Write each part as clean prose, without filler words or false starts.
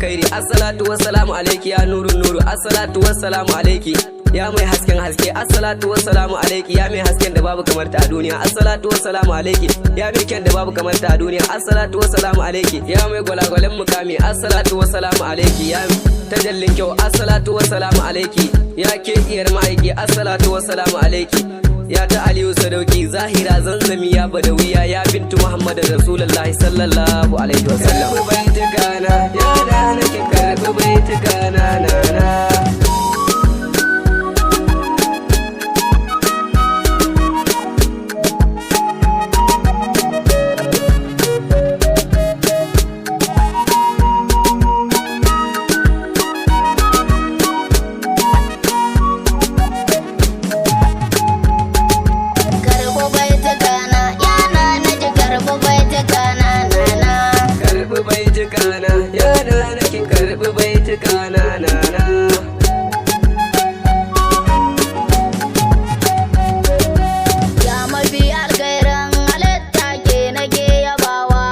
alkhairi. Assalatu wassalamu alayki ya nurun nuru. Assalatu wassalamu alayki ya mai hasken haske. Assalatu wassalamu alayki ya mai hasken da babu kamar ta a duniya. Assalatu wassalamu alayki ya mai kyan da babu kamar ta a duniya. Assalatu wassalamu alayki ya mai gwalagwalen mukami. Assalatu wassalamu alayki ya tajallin kyau. Assalatu wassalamu alayki ya ke iyar ma'aiki. Assalatu wassalamu alayki ya ta Aliyu Sadauki, Zahira Zanzami ya Badawiya, ya bintu Muhammad Rasulullahi sallallahu alaihi wasallam. Karbi baitukana ya da nake, karbi baitukana nana. Ya da nake, karbi baitukana nana. Ya mafi alkhairan halitta ke nake yabawa,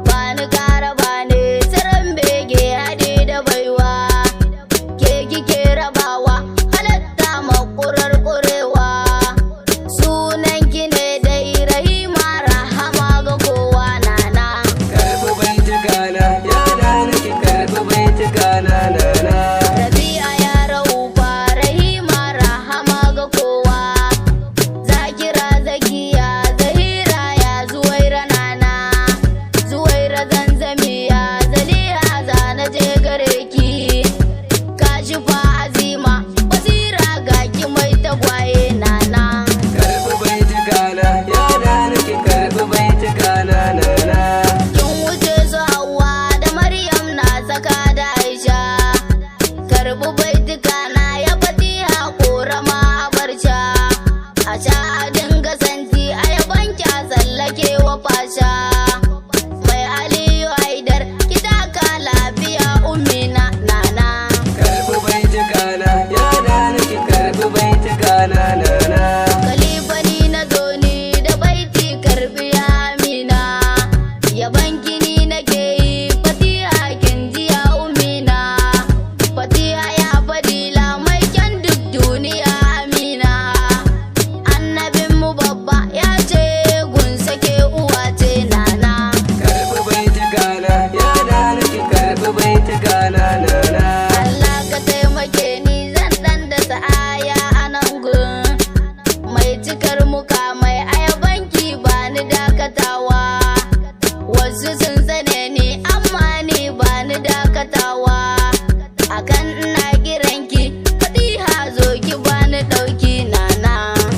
bani kara bani tsirin bege haɗe da baiwa, ke kike rabawa halitta makurar kurewa, sunan ki ne dai rahima rahama ga kowa nana. Karbi baitukana ya da nake, karbi baitukana nana. Rabi'a ya raufa rahima rahama ga kowa, Zakira Zakiya Zahira ya Zuwaira nana, Zuwaira Zanzami ya Zaliha zana je gare ki, Kashifa Azima Basira ga ki mai tagwaye nana. Karbi baitukana ya da nake, karbi baitukana nana. Kin wuce su Hauwa da Maryam na saka da Aisha, karbi baitukana ya Fatiha korama a barca, a sha a dinga santi a yabanki a tsallake wa fasha, mai Aliyu Haidar ki taka lafiya ummina nana. Karbi baitukana ya da nake, karbi baitukana nana. Khalifa ni na zo ni da baiti karbi ya amina, yaban gini nake yi Fatiha kin ji ya ummina, Fatiha ya fadila mai kyan duk duniya amina, annabin mu babba ya ce gun sake uwa ce nana. Karbi baitukana ya da nake, karbi baitukana nana. Allah ka taimake ni zan dan da sa'aya a nan gun, mai cikar mukamai ayabanki ba ni dakatawa, wasu sun sane ni amma ni ba ni dakatawa, akan ina kiranki Fatiha zo ki ba ni ɗauki nana.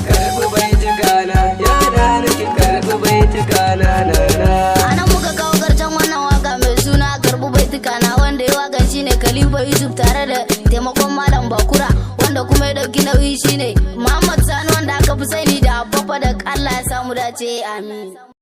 Karbi baitukana ya da nake, karbi baitukana nana. Anan muka kawo karshen wannan waka mai suna karbi baitukana, wanda ya wakan shine Khalifa Yusuf tare da taimakon Malam Bakura, wanda kuma ya dauki nauyi shine Muhammad Sani, wanda aka fi sani da Abba da Allah ya samu dace, amin.